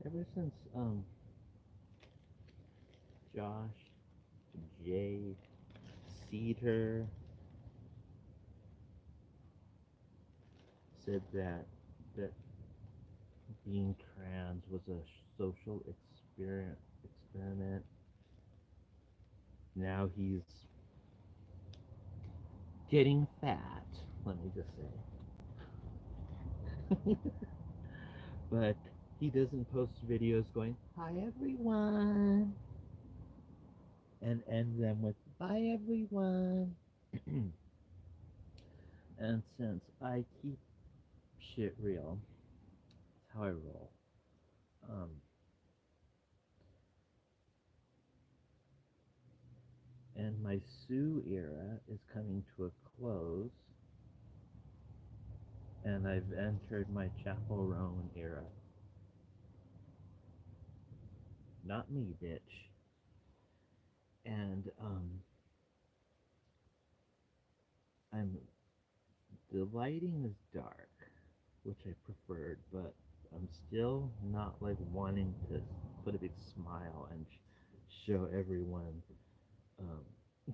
ever since Josh, Jay, Cedar said that being trans was a social experiment. Now he's getting fat. Let me just say, but he doesn't post videos going, "Hi everyone," and end them with "Bye everyone." And since I keep shit real, that's how I roll. Um, and my Sue era is coming to a close, and I've entered my Chapel Roan era. Not me, bitch. And I'm the lighting is dark, which I preferred, but I'm still not like wanting to put a big smile and show everyone um,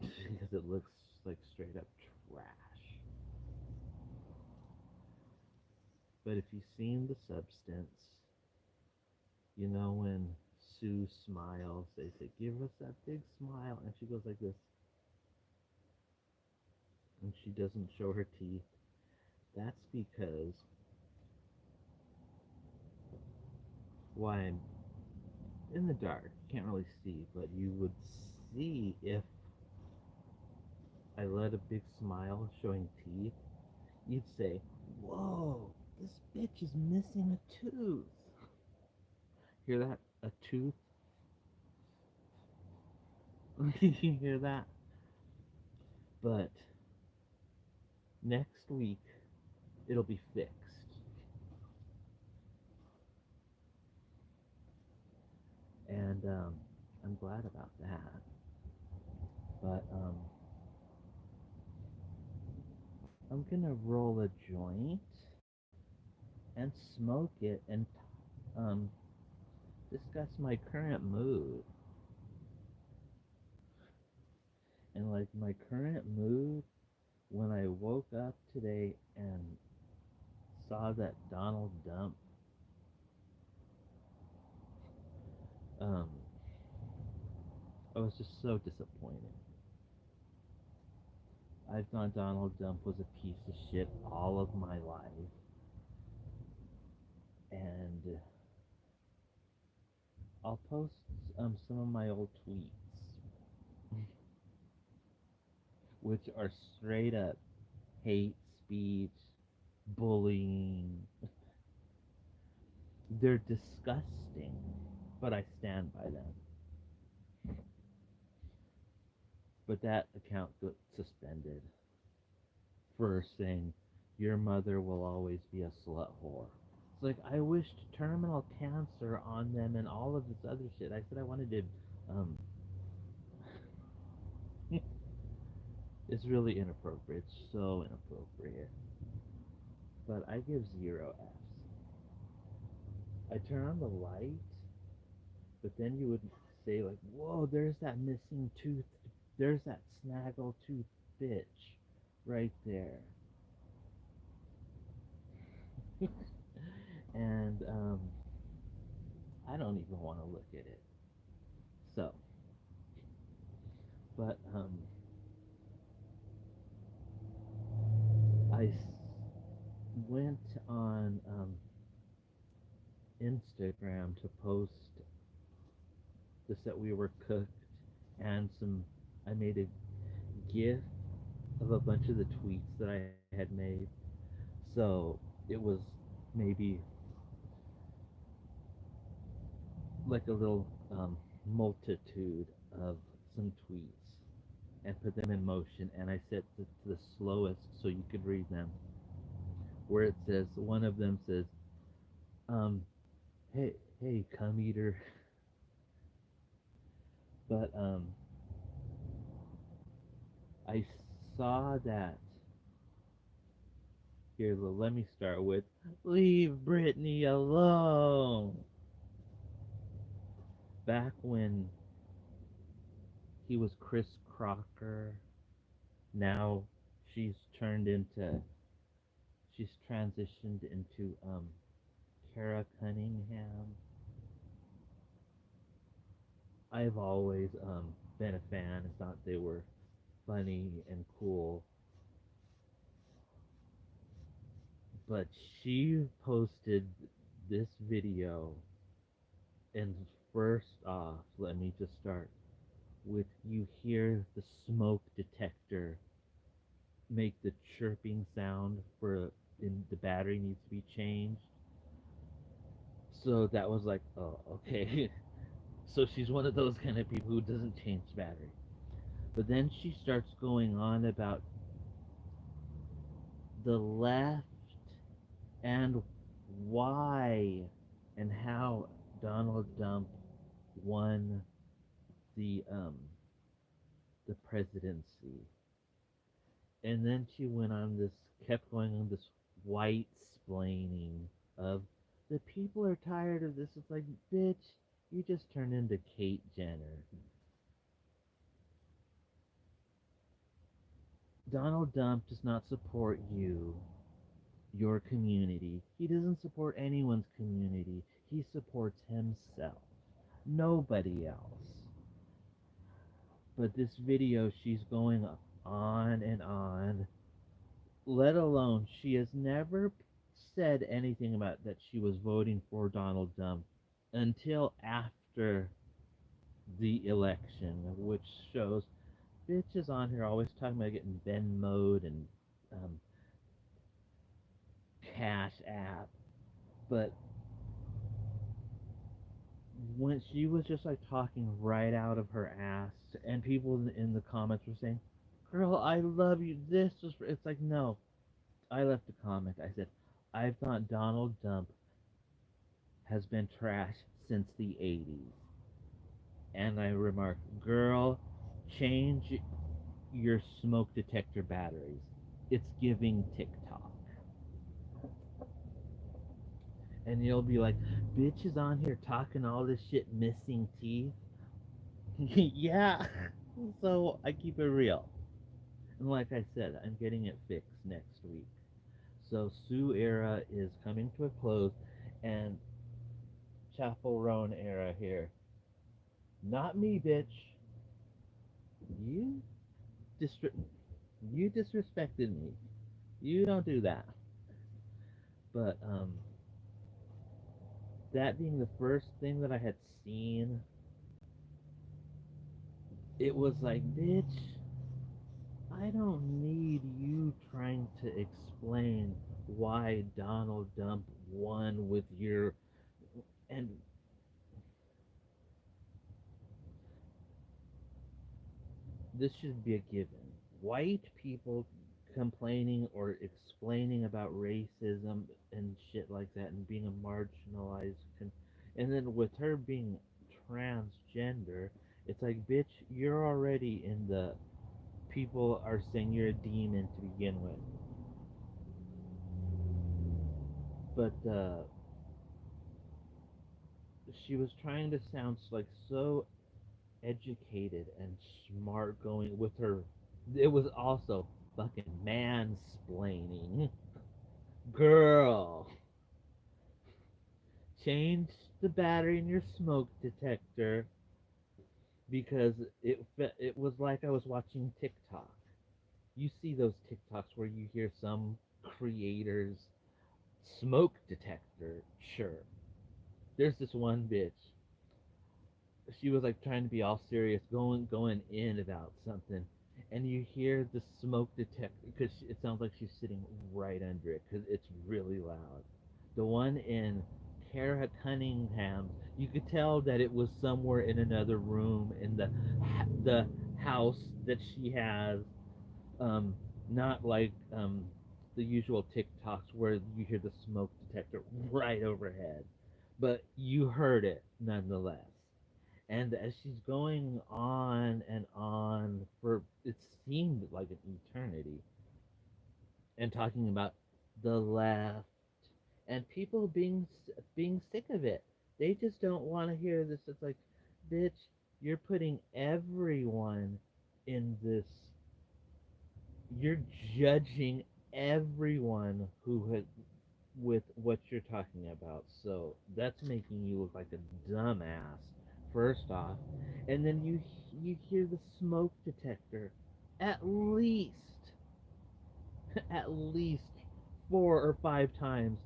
because it looks like straight up trash. But if you've seen the substance, you know when Sue smiles, they say, "Give us that big smile," and she goes like this, and she doesn't show her teeth. That's because why I'm in the dark, you can't really see, but you would see if I let a big smile showing teeth, you'd say, "Whoa, this bitch is missing a tooth." Hear that? A tooth? You hear that? But next week, it'll be fixed. And I'm glad about that. But I'm gonna roll a joint and smoke it and um, discuss my current mood. And like my current mood when I woke up today and saw that Donald Dump, um, I was just so disappointed. I thought Donald Dump was a piece of shit all of my life, and I'll post some of my old tweets, which are straight up hate speech, bullying. They're disgusting, but I stand by them. But that account got suspended for saying your mother will always be a slut whore. It's like I wished terminal cancer on them and all of this other shit. I said I wanted to. Um, it's really inappropriate. It's so inappropriate. But I give 0 Fs. I turn on the light, but then you would say like, "Whoa, there's that missing tooth. There's that snaggle tooth bitch, right there." And I don't even want to look at it. So, but I went on Instagram to post this that we were cooked and some. I made a GIF of a bunch of the tweets that I had made. So it was maybe like a little multitude of some tweets and put them in motion. And I set it to the slowest so you could read them. Where it says, one of them says, um, "Hey, hey, cum eater." But I saw that. Here, let me start with, "Leave Britney alone." back when he was Chris Crocker, now she's turned into she's transitioned into Kara Cunningham. I've always been a fan and thought they were funny and cool, but she posted this video, and first off, let me just start with you hear the smoke detector make the chirping sound for in the battery needs to be changed. So that was like, oh, okay. So she's one of those kind of people who doesn't change battery. But then she starts going on about the left and why and how Donald Trump won the presidency. And then she went on this kept going on this white splaining of the people are tired of this. It's like, bitch, you just turned into Kate Jenner. Donald Trump does not support you, your community. He doesn't support anyone's community. He supports himself. Nobody else. But this video, she's going on and on. Let alone, she has never said anything about that she was voting for Donald Trump until after the election, which shows bitches on here always talking about getting Venmoed and um, Cash App, but when she was just like talking right out of her ass, and people in the comments were saying, "Girl, I love you." This was it's like no. I left a comment. I said, "I thought Donald Trump has been trash since the '80s," and I remarked, "Girl, change your smoke detector batteries. It's giving TikTok." And you'll be like, "Bitch is on here talking all this shit, missing teeth." Yeah. So I keep it real. And like I said, I'm getting it fixed next week. So Sue era is coming to a close, and Chapel Roan era here. Not me, bitch. You dis- you disrespected me. You don't do that. But that being the first thing that I had seen, it was like, bitch, I don't need you trying to explain why Donald Trump won with your and this should be a given. White people complaining or explaining about racism and shit like that and being a marginalized and then with her being transgender, it's like, bitch, you're already in the people are saying you're a demon to begin with. But she was trying to sound like so educated and smart going with her. It was also fucking mansplaining. Girl, change the battery in your smoke detector because it was like I was watching TikTok. You see those TikToks where you hear some creators smoke detector. Sure, there's this one bitch. She was like trying to be all serious, going in about something, and you hear the smoke detector because it sounds like she's sitting right under it because it's really loud. The one in Kara Cunningham, you could tell that it was somewhere in another room in the house that she has. Um, Not like the usual TikToks where you hear the smoke detector right overhead, but you heard it nonetheless. And as she's going on and on for it seemed like an eternity, and talking about the left and people being sick of it, they just don't want to hear this. It's like, bitch, you're putting everyone in this. You're judging everyone who had with what you're talking about. So that's making you look like a dumbass. First off, and then you hear the smoke detector at least at least 4 or 5 times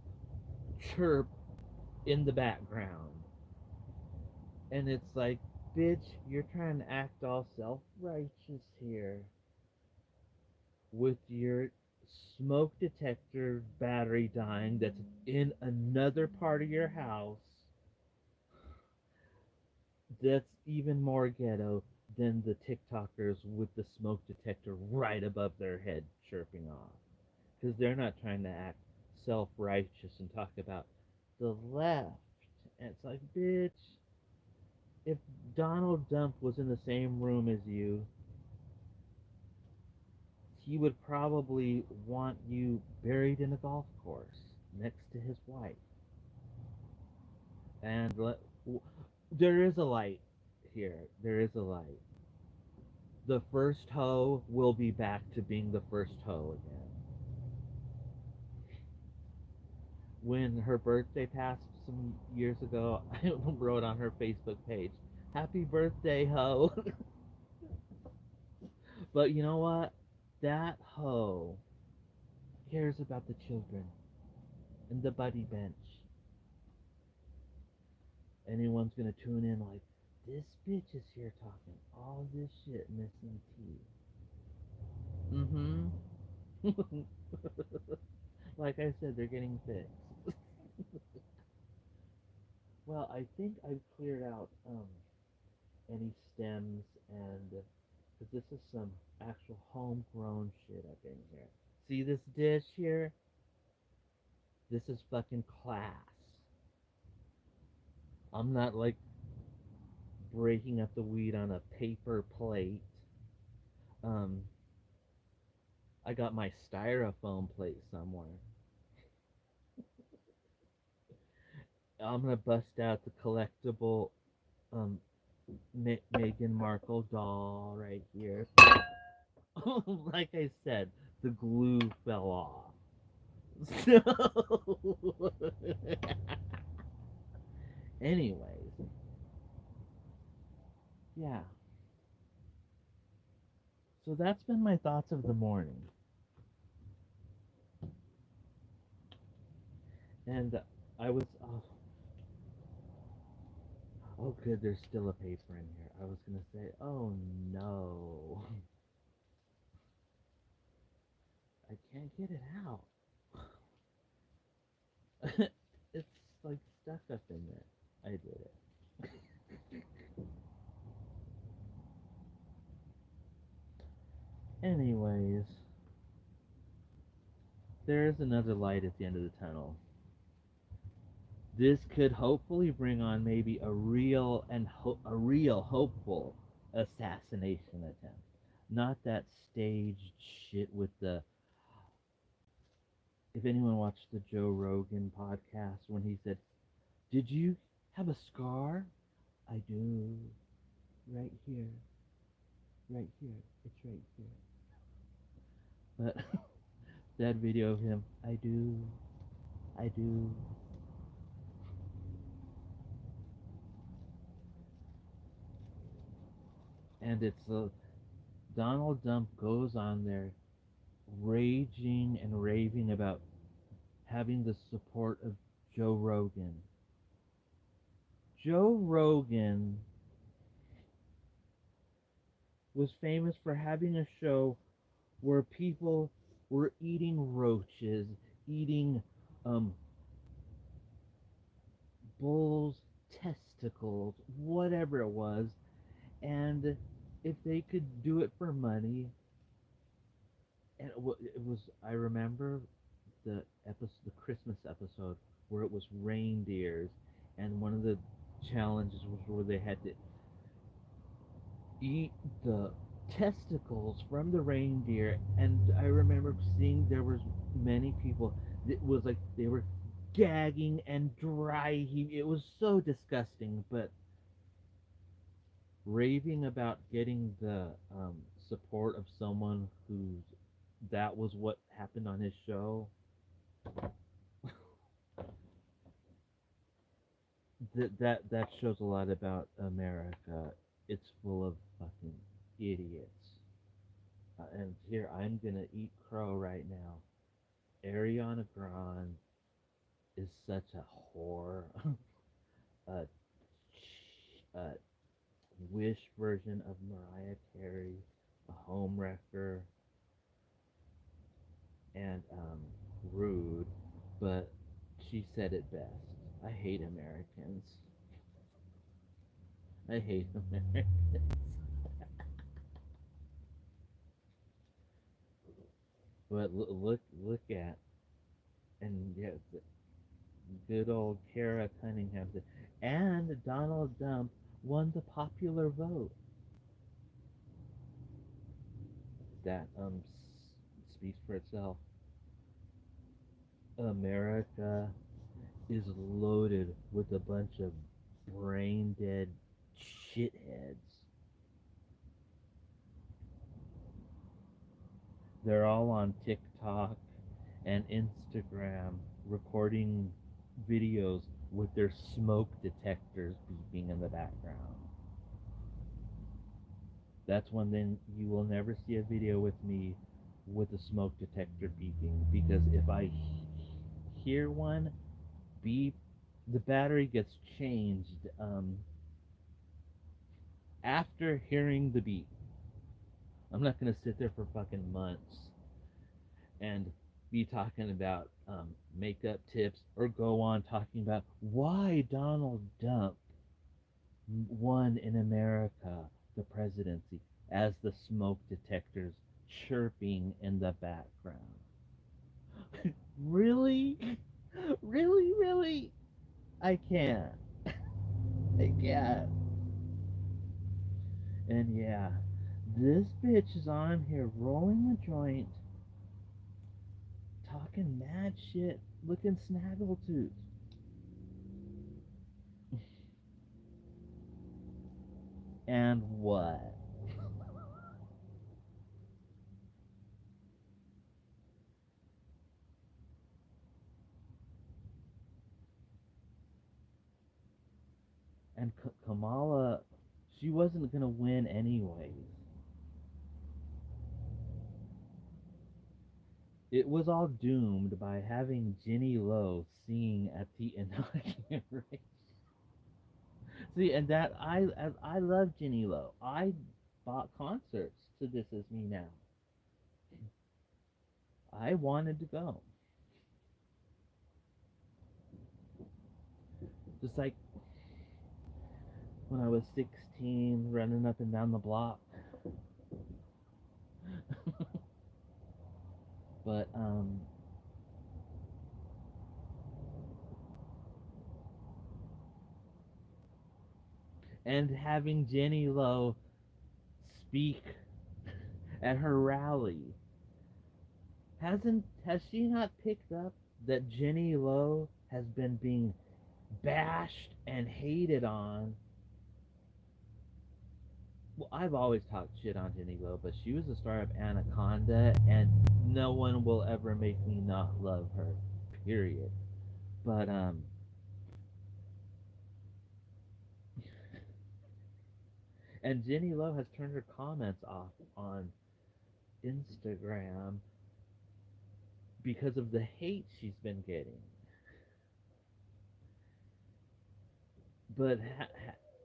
chirp in the background. And it's like, bitch, you're trying to act all self righteous here with your smoke detector battery dying that's in another part of your house that's even more ghetto than the TikTokers with the smoke detector right above their head chirping off. Because they're not trying to act self righteous and talk about the left. And it's like, bitch, if Donald Dump was in the same room as you, he would probably want you buried in a golf course next to his wife. And there is a light here. There is a light. The first hoe will be back to being the first hoe again. When her birthday passed some years ago, I wrote on her Facebook page, "Happy birthday, hoe." But you know what? That hoe cares about the children and the buddy bench. Anyone's gonna tune in like, this bitch is here talking all this shit, missing teeth. Mm-hmm. Like I said, they're getting fixed. Well, I think I've cleared out any stems and because this is some actual homegrown shit up in here. See this dish here? This is fucking class. I'm not like breaking up the weed on a paper plate. Um, I got my styrofoam plate somewhere. I'm gonna bust out the collectible um Meghan Markle doll right here. Like I said, the glue fell off. So, anyways, yeah. So that's been my thoughts of the morning, and I was oh good, there's still a paper in here. I was gonna say, oh no, I can't get it out. It's like stuck up in there. I did it. Anyways, there is another light at the end of the tunnel. This could hopefully bring on maybe a real hopeful assassination attempt, not that staged shit with the. If anyone watched the Joe Rogan podcast when he said, "Did you have a scar?" I do, right here, right here. It's right here. But that video of him, I do, I do. And it's Donald Dump goes on there raging and raving about having the support of Joe Rogan. Joe Rogan was famous for having a show where people were eating roaches, eating um, bulls' testicles, whatever it was, and if they could do it for money, and it was, I remember the Christmas episode where it was reindeers, and one of the challenges was where they had to eat the testicles from the reindeer, and I remember seeing there was many people that was like they were gagging and dry heaving. It was so disgusting, but raving about getting the support of someone who's that was what happened on his show. That shows a lot about America. It's full of fucking idiots. And here I'm gonna eat crow right now. Ariana Grande is such a whore. a, a Wish version of Mariah Carey, a home wrecker, and rude. But she said it best. I hate Americans. I hate Americans. But look at and yeah, good old Kara Cunningham and Donald Trump won the popular vote. That speaks for itself. America is loaded with a bunch of brain dead shitheads. They're all on TikTok and Instagram recording videos with their smoke detectors beeping in the background. That's one thing you will never see a video with me with a smoke detector beeping, because if I hear one beep, the battery gets changed after hearing the beep. I'm not gonna sit there for fucking months and be talking about makeup tips or go on talking about why Donald Trump won in America the presidency as the smoke detectors chirping in the background. Really? Really, really? I can't. I can't. And yeah, this bitch is on here rolling a joint, talking mad shit, looking snaggletooth. And what? And Kamala, she wasn't gonna win anyways. It was all doomed by having Ginny Lowe sing at the inauguration. See, and that I love Ginny Lowe. I bought concerts to This Is Me Now. I wanted to go. Just like when I was 16, running up and down the block. But and having Jenny Lowe speak at her rally, has she not picked up that Jenny Lowe has been being bashed and hated on? Well, I've always talked shit on Jenny Lowe, but she was the star of Anaconda, and no one will ever make me not love her. Period. But and Jenny Lowe has turned her comments off on Instagram because of the hate she's been getting. But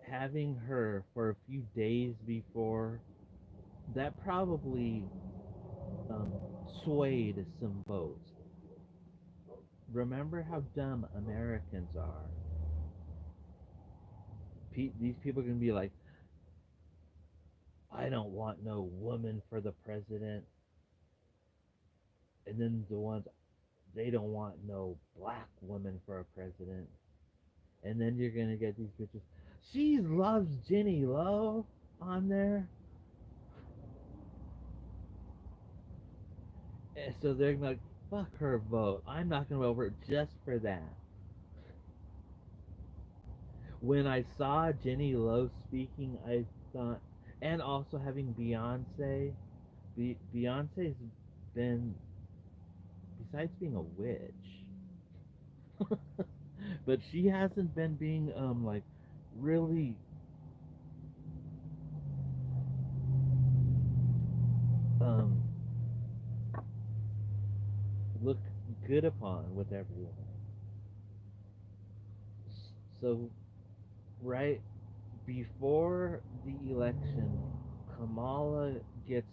having her for a few days before, that probably um, swayed some votes. Remember how dumb Americans are. These people are going to be like, I don't want no woman for the president. And then the ones, they don't want no black woman for a president. And then you're going to get these bitches. She loves Jenny Lowe on there. And so they're like, fuck her vote. I'm not going to vote for her just for that. When I saw Jenny Lowe speaking, thought, and also having Beyonce. Beyonce's been, besides being a witch, but she hasn't been being like really um looked good upon with everyone. So right before the election, Kamala gets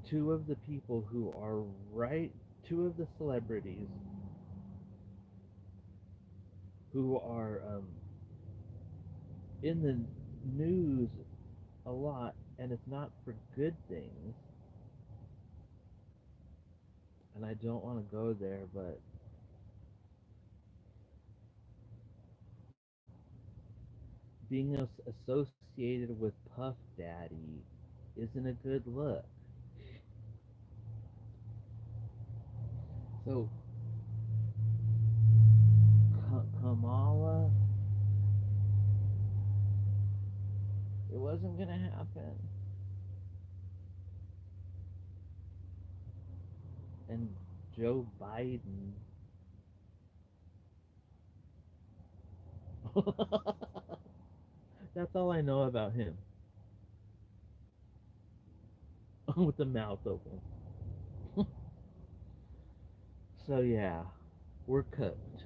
two of the people who are right, two of the celebrities who are in the news a lot, and it's not for good things. And I don't want to go there, but being associated with Puff Daddy isn't a good look. So Kamala, it wasn't gonna happen. And Joe Biden, that's all I know about him. With the mouth open. So yeah, we're cooked.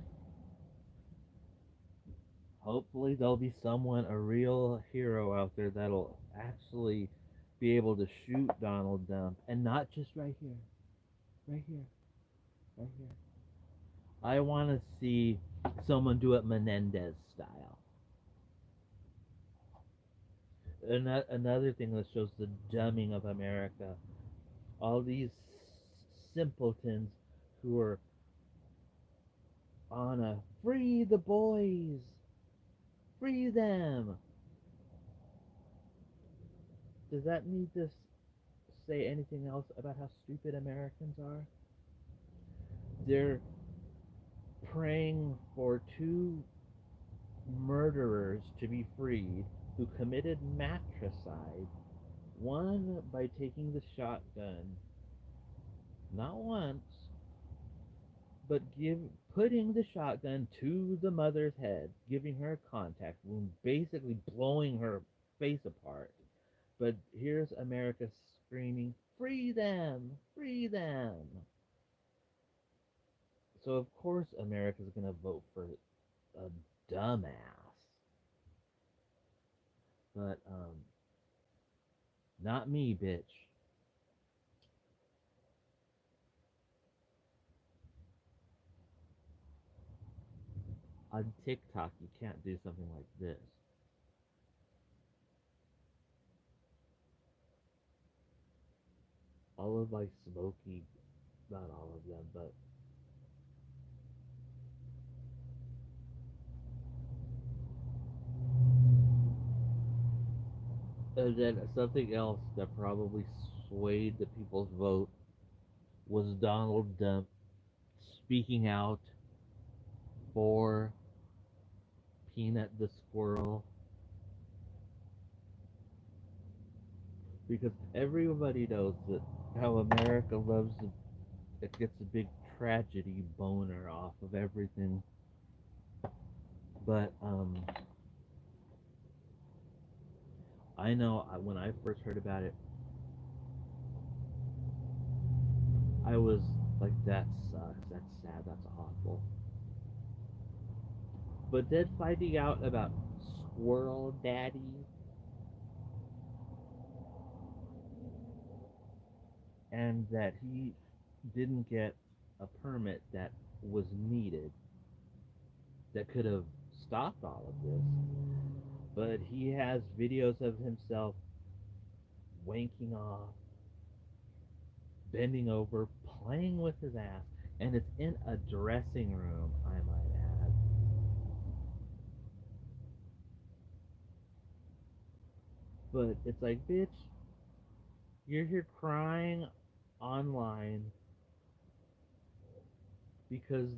Hopefully there'll be someone, a real hero out there that'll actually be able to shoot Donald Trump, and not just right here, right here, right here. I want to see someone do it Menendez style. Another thing that shows the dumbing of America. All these simpletons who are on a free the boys, free them. Does that need to say anything else about how stupid Americans are? They're praying for two murderers to be freed who committed matricide, one by taking the shotgun not once, but putting the shotgun to the mother's head, giving her a contact wound, basically blowing her face apart. But here's America screaming, "Free them! Free them!" So of course America's gonna vote for a dumbass. But not me, bitch. On TikTok you can't do something like this. All of my smoky, not all of them, but and then something else that probably swayed the people's vote was Donald Trump speaking out for Peanut the squirrel, because everybody knows that how America loves it gets a big tragedy boner off of everything. But I know when I first heard about it, I was like, that sucks, that's sad, that's awful. But then finding out about Squirrel Daddy, and that he didn't get a permit that was needed that could have stopped all of this, but he has videos of himself wanking off, bending over, playing with his ass, and it's in a dressing room, I might add. But it's like, bitch, you're here crying online because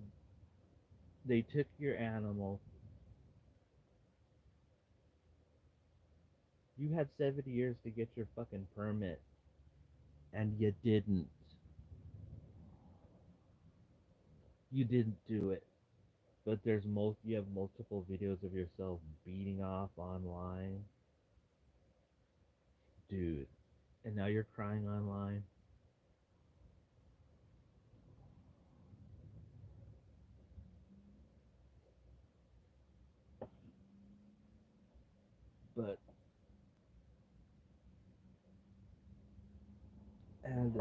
they took your animal You had 7 years to get your fucking permit, and you didn't. You didn't do it. But you have multiple videos of yourself beating off online, dude. And now you're crying online. But and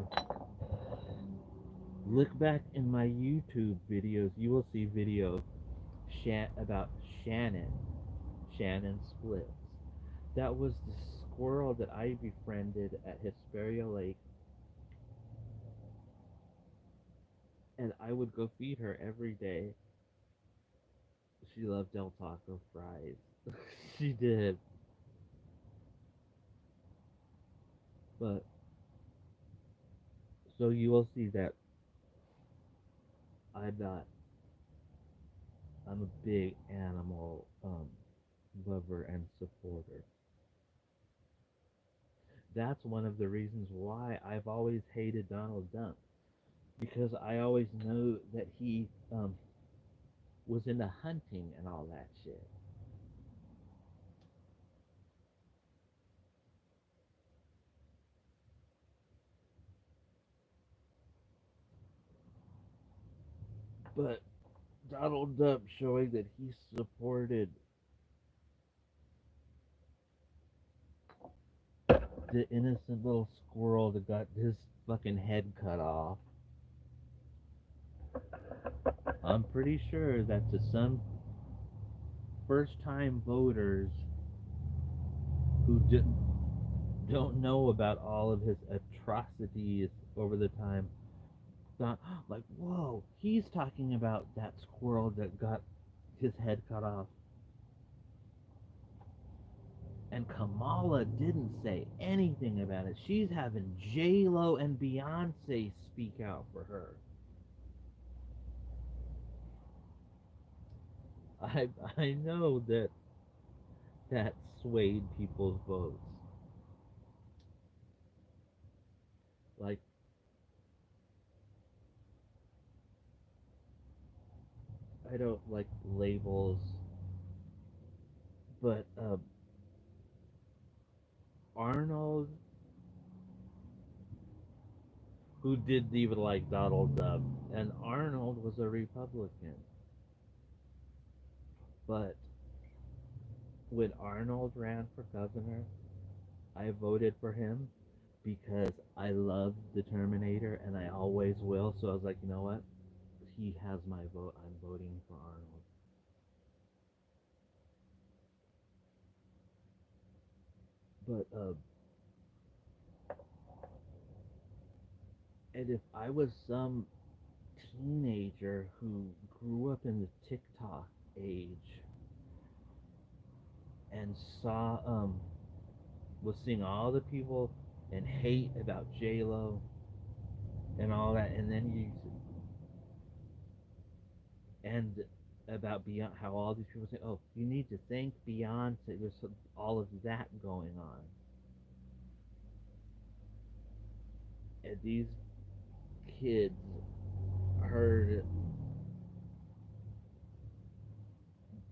look back in my YouTube videos, you will see video about Shannon. Shannon Splits. That was the squirrel that I befriended at Hesperia Lake, and I would go feed her every day. She loved Del Taco fries. She did. But so you will see that I'm not. I'm a big animal lover and supporter. That's one of the reasons why I've always hated Donald Trump, because I always knew that he was into hunting and all that shit. But Donald Trump showing that he supported the innocent little squirrel that got his fucking head cut off. I'm pretty sure that to some first time voters who don't know about all of his atrocities over the time, thought, like, whoa, he's talking about that squirrel that got his head cut off. And Kamala didn't say anything about it. She's having J Lo and Beyonce speak out for her. I I know that that swayed people's votes. Like, I don't like labels, but Arnold, who didn't even like Donald Trump, and Arnold was a Republican. But when Arnold ran for governor, I voted for him because I love the Terminator and I always will. So I was like, you know what? He has my vote. I'm voting for Arnold. But and if I was some teenager who grew up in the TikTok age and saw was seeing all the people and hate about J Lo and all that, and then you and about Beyonce, how all these people say, "Oh, you need to thank Beyonce." There's all of that going on, and these kids heard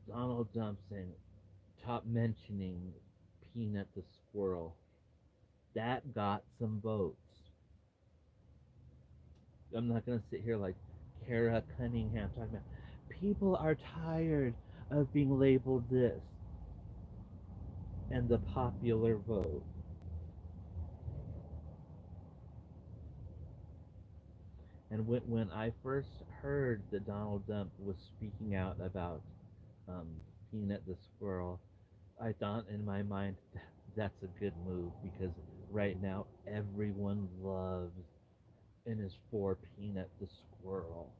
Donald Trump saying, top mentioning Peanut the squirrel. That got some votes. I'm not gonna sit here like Kara Cunningham talking about people are tired of being labeled this and the popular vote. And when I first heard that Donald Trump was speaking out about um, Peanut the squirrel, I thought in my mind that's a good move because right now everyone loves and is for Peanut the squirrel.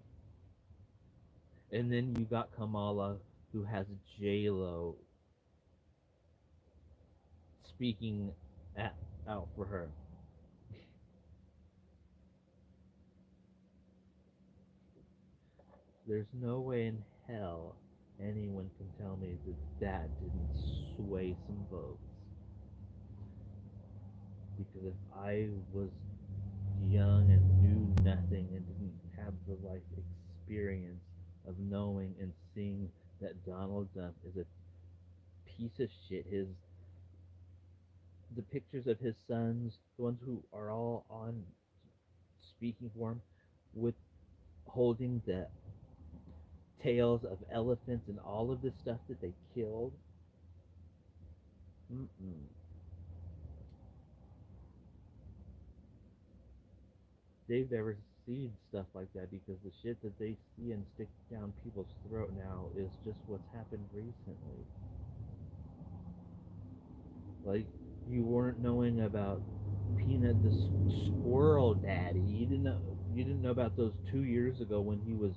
And then you got Kamala who has J Lo speaking at, out for her. There's no way in hell anyone can tell me that that didn't sway some votes. because if I was young and knew nothing and didn't have the life experience of knowing and seeing that Donald Trump is a piece of shit, the pictures of his sons, the ones who are all on speaking for him, with holding the tails of elephants and all of the stuff that they killed. Mm-mm. They've ever seen stuff like that because the shit that they see and stick down people's throat now is just what's happened recently. Like you weren't knowing about Peanut the squirrel daddy. You didn't know about those 2 years ago when he was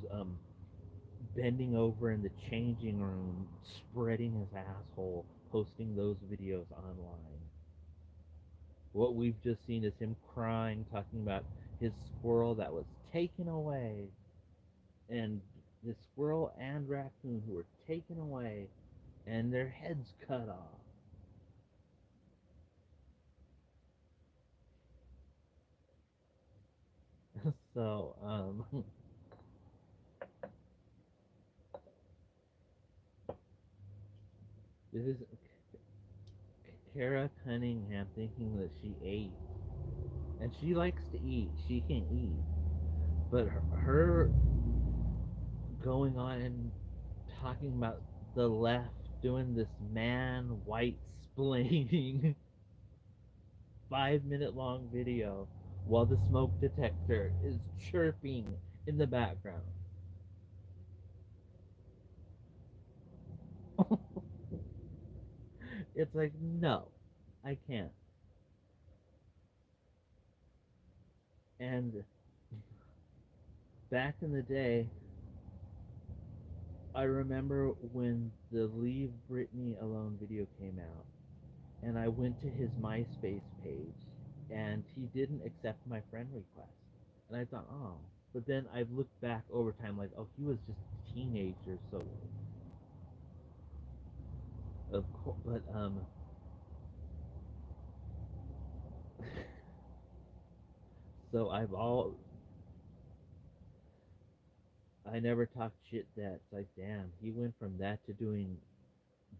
bending over in the changing room, spreading his asshole, posting those videos online. What we've just seen is him crying, talking about his squirrel that was taken away, and the squirrel and raccoon who were taken away, and their heads cut off. So, this is Kara Cunningham thinking that she ate, and she likes to eat. She can eat, but her going on and talking about the left doing this man white splaining 5 minute long video while the smoke detector is chirping in the background. It's like, no, I can't. And back in the day, I remember when the Leave Britney Alone video came out, and I went to his MySpace page, and he didn't accept my friend request. And I thought, oh. But then I've looked back over time, like, oh, he was just a teenager, so of course. But so I never talked shit. That's like, damn, he went from that to doing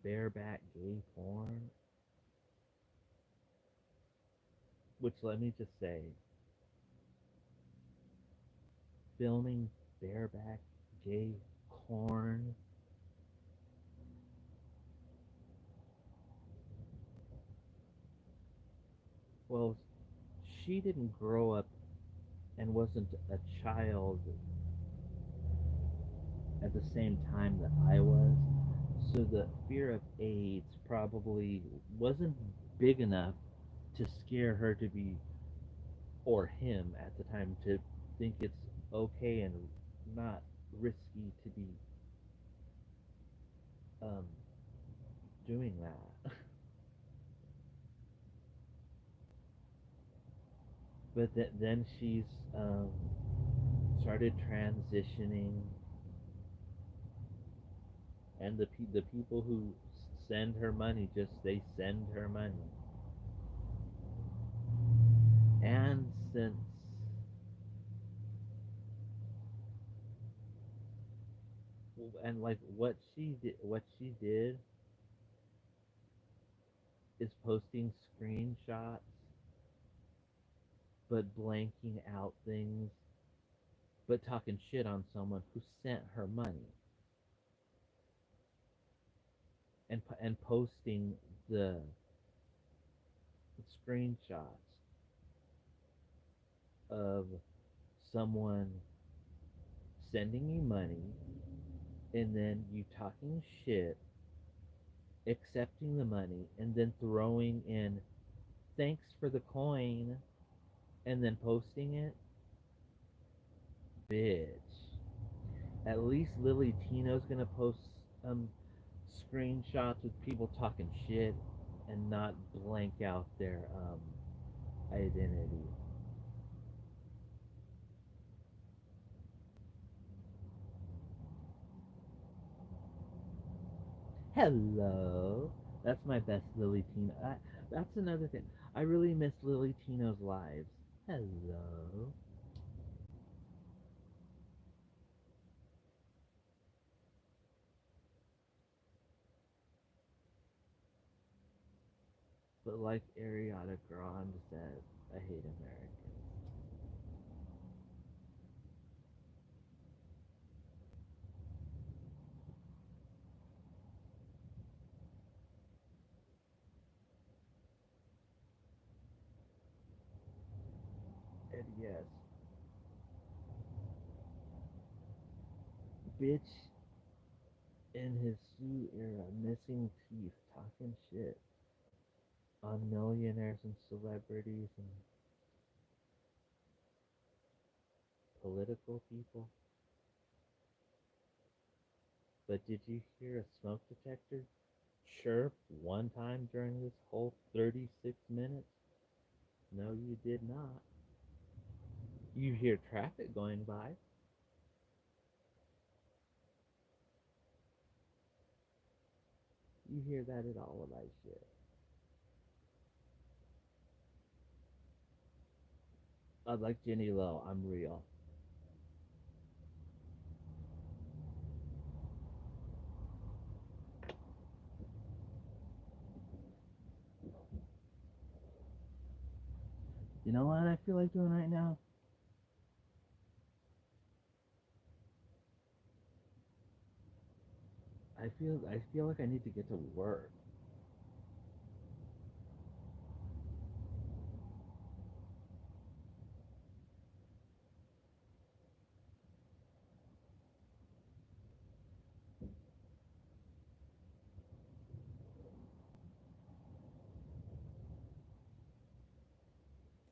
bareback gay porn, which let me just say, filming bareback gay porn. Well, she didn't grow up and wasn't a child at the same time that I was. So the fear of AIDS probably wasn't big enough to scare her to be, or him at the time, to think it's okay and not risky to be um, doing that. But then she's um, started transitioning, and the people who send her money just they send her money. And since and like what she did is posting screenshots but blanking out things but talking shit on someone who sent her money, and posting the screenshots of someone sending you money and then you talking shit, accepting the money, and then throwing in thanks for the coin and then posting it. Bitch. At least Lily Tino's gonna post um screenshots with people talking shit and not blank out their identity. Hello. That's my best Lily Tina. That's another thing. I really miss Lily Tino's lives. Hello. But like Ariana Grande said, I hate Americans. And yes, bitch in his Sue era, missing teeth, talking shit on millionaires and celebrities and political people. But did you hear a smoke detector chirp one time during this whole 36 minutes? No, you did not. You hear traffic going by. You hear that at all of that shit. Like Jenny Lowe, I'm real. You know what I feel like doing right now? I feel like I need to get to work.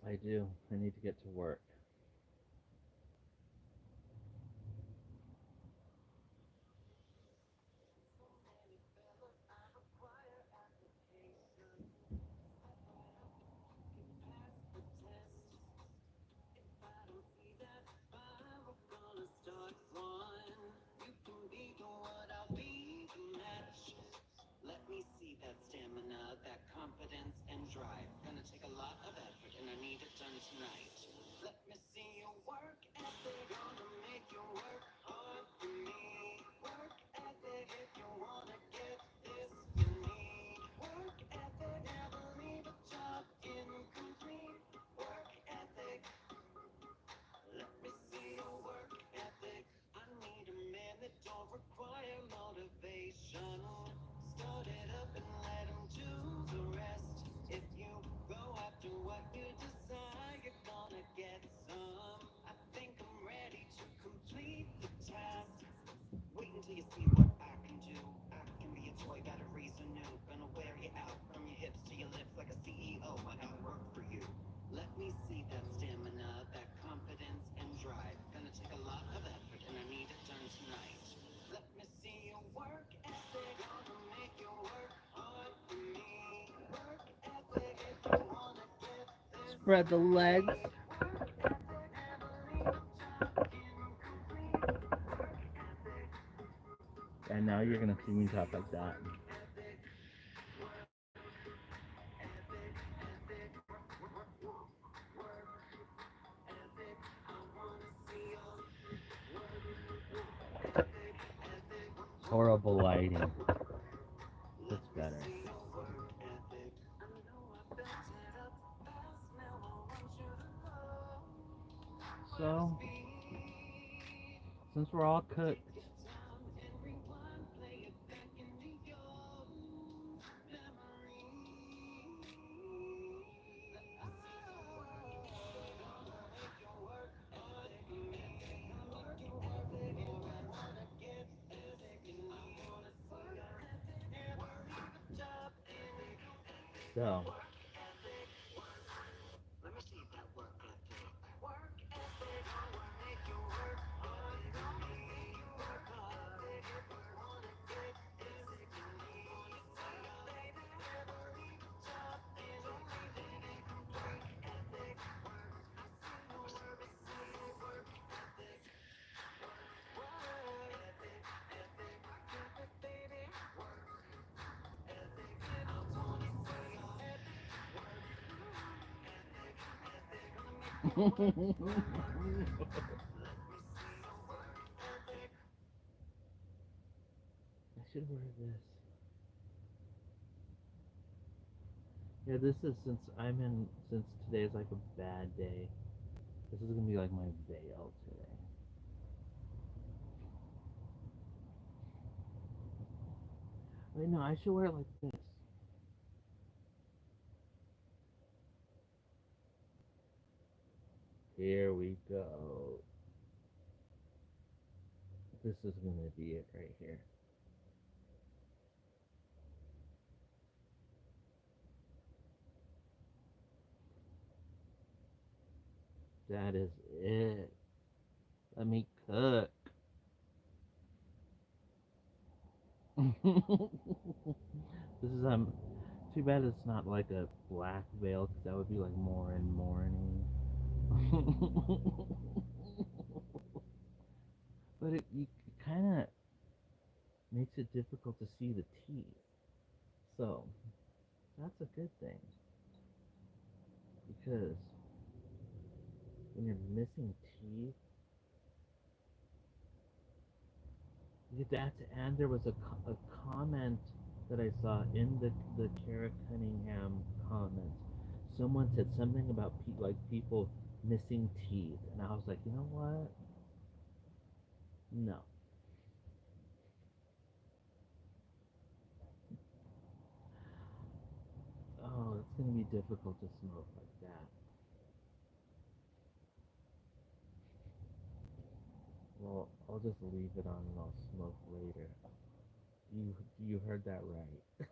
I do. I need to get to work. Spread the legs. And now you're gonna see me talk like that. Horrible lighting. That's better. So, since we're all cooked, so I should wear this. Yeah, this is since today is like a bad day. This is gonna be like my veil today. Wait, no, I should wear it like this. Here we go. This is gonna be it right here. That is it. Let me cook. This is too bad it's not like a black veil because that would be like more in mourning. But it kind of makes it difficult to see the teeth. So that's a good thing because when you're missing teeth, that's and there was a comment that I saw in the Kara Cunningham comments. Someone said something about like people missing teeth, and I was like, you know what? No. Oh, it's gonna be difficult to smoke like that. Well, I'll just leave it on and I'll smoke later. You heard that right.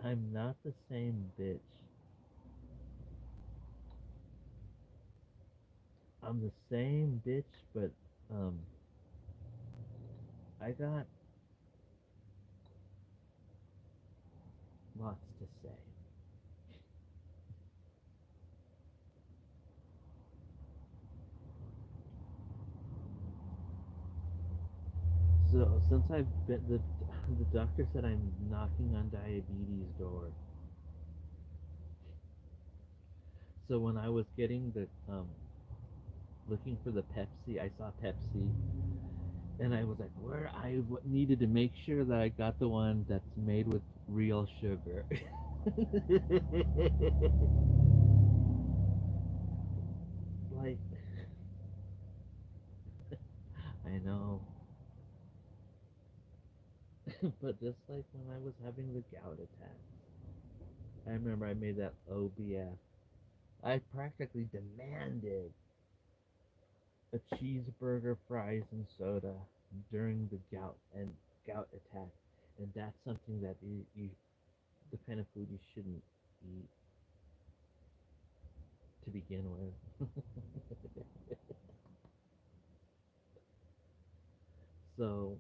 I'm not the same bitch. I'm the same bitch, but um, I got lots to say. So since I've been the doctor said I'm knocking on diabetes door. So when I was getting the looking for the Pepsi, I saw Pepsi, and I was like, where needed to make sure that I got the one that's made with real sugar. Like, I know, but just like when I was having the gout attack, I remember I made that OBF. I practically demanded a cheeseburger, fries, and soda during the gout attack, and that's something that the kind of food you shouldn't eat to begin with. So,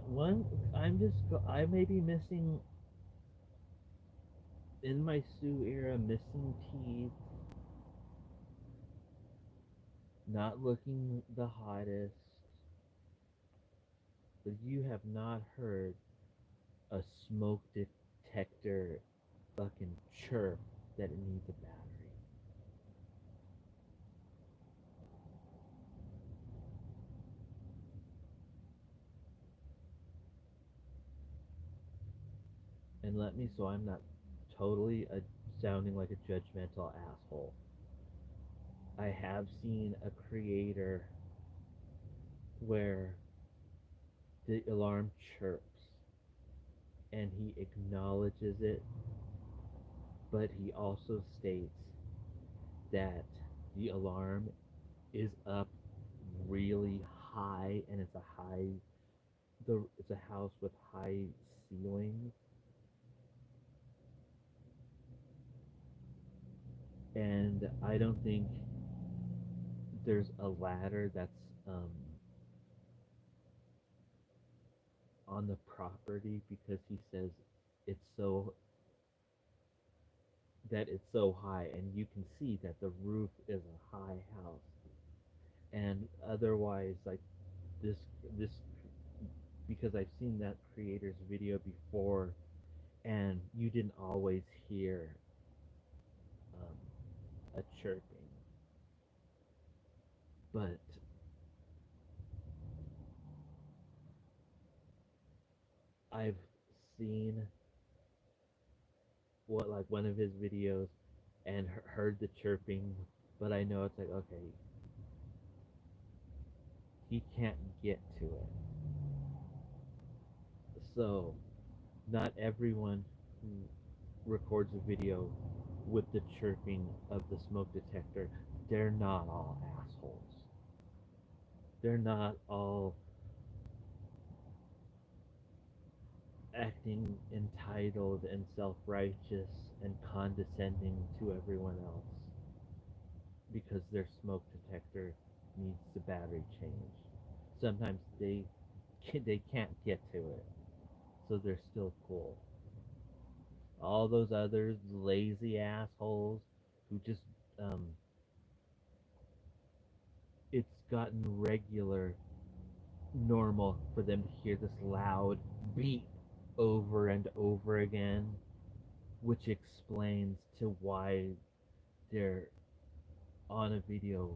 one I may be missing in my Sue era, missing teeth, not looking the hottest, but you have not heard a smoke detector fucking chirp that it needs a battery. And let me, so I'm not totally sounding like a judgmental asshole. I have seen a creator where the alarm chirps and he acknowledges it, but he also states that the alarm is up really high and it's a house with high ceilings, and I don't think there's a ladder that's um, on the property because he says it's so it's so high, and you can see that the roof is a high house, and otherwise, like, this this because I've seen that creator's video before, and you didn't always hear a chirping, but I've seen what like one of his videos and heard the chirping, but I know it's like okay, he can't get to it. So not everyone who records a video with the chirping of the smoke detector, they're not all assholes. They're not all acting entitled and self-righteous and condescending to everyone else because their smoke detector needs the battery changed. Sometimes they can't get to it, so they're still cool. All those others lazy assholes who just um, it's gotten regular normal for them to hear this loud beep over and over again, which explains to why they're on a video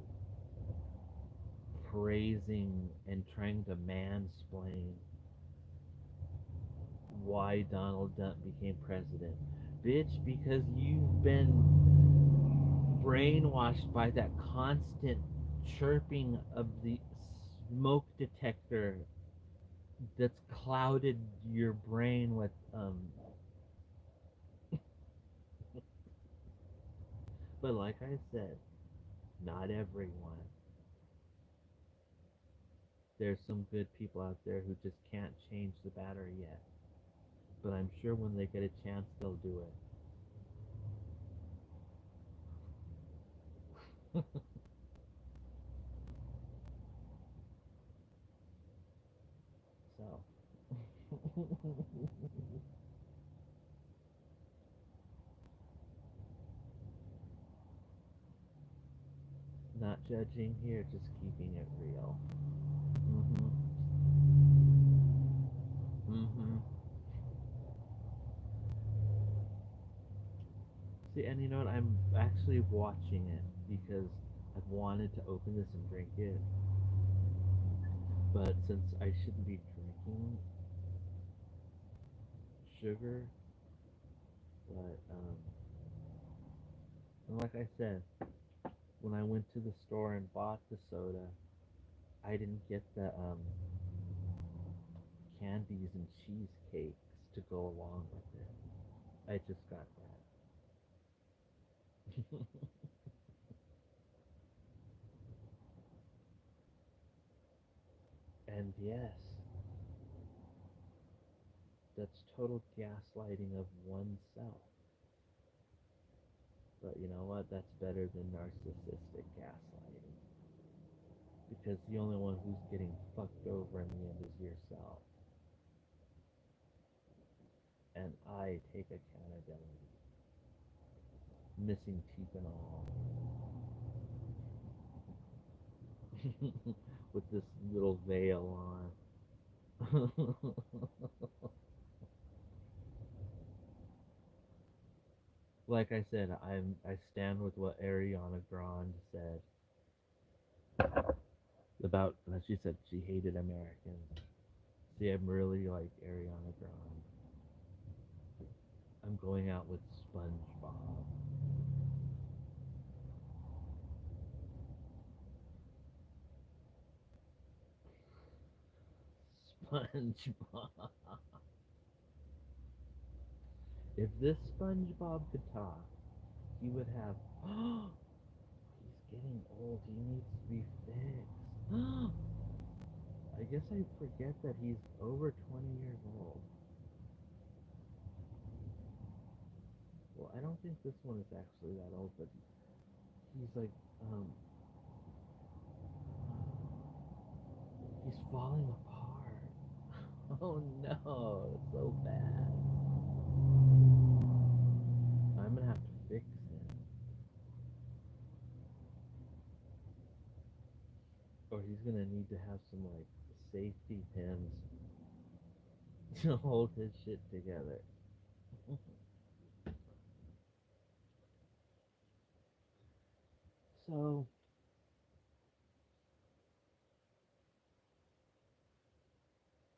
praising and trying to mansplain why Donald Trump became president. Bitch, because you've been brainwashed by that constant chirping of the smoke detector that's clouded your brain with but like I said, not everyone. There's some good people out there who just can't change the battery yet. But I'm sure when they get a chance they'll do it. So not judging here, just keeping it real. Mhm. Mhm. See, and you know what? I'm actually watching it because I've wanted to open this and drink it, but since I shouldn't be drinking sugar, but and like I said, when I went to the store and bought the soda, I didn't get the candies and cheesecakes to go along with it. I just got that. And yes, that's total gaslighting of oneself. But you know what? That's better than narcissistic gaslighting. Because the only one who's getting fucked over in the end is yourself. And I take accountability. Missing teeth and all. With this little veil on. Like I said, I stand with what Ariana Grande said about she said she hated Americans. See, I'm really like Ariana Grande. I'm going out with SpongeBob. SpongeBob. If this SpongeBob could talk, he would have. He's getting old. He needs to be fixed. I guess I forget that he's over 20 years old. Well, I don't think this one is actually that old, but he's like, um, he's falling apart. Oh no, it's so bad. I'm gonna have to fix him. Or he's gonna need to have some like safety pins to hold his shit together. So,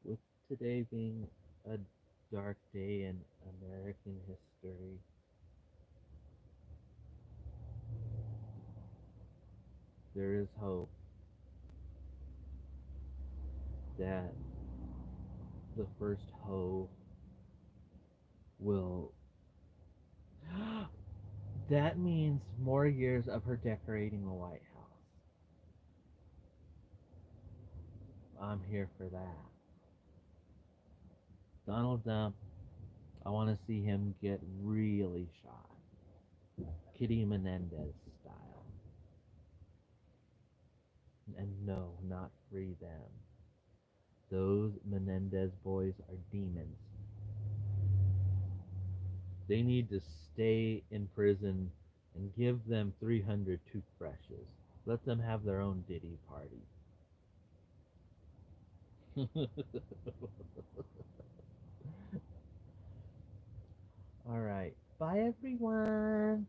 with today being a dark day in American history, there is hope that the first hoe will. That means more years of her decorating the White House. I'm here for that. Donald Trump, I want to see him get really shot. Kitty Menendez style. And no, not free them. Those Menendez boys are demons. They need to stay in prison and give them 300 toothbrushes. Let them have their own Diddy party. All right. Bye, everyone.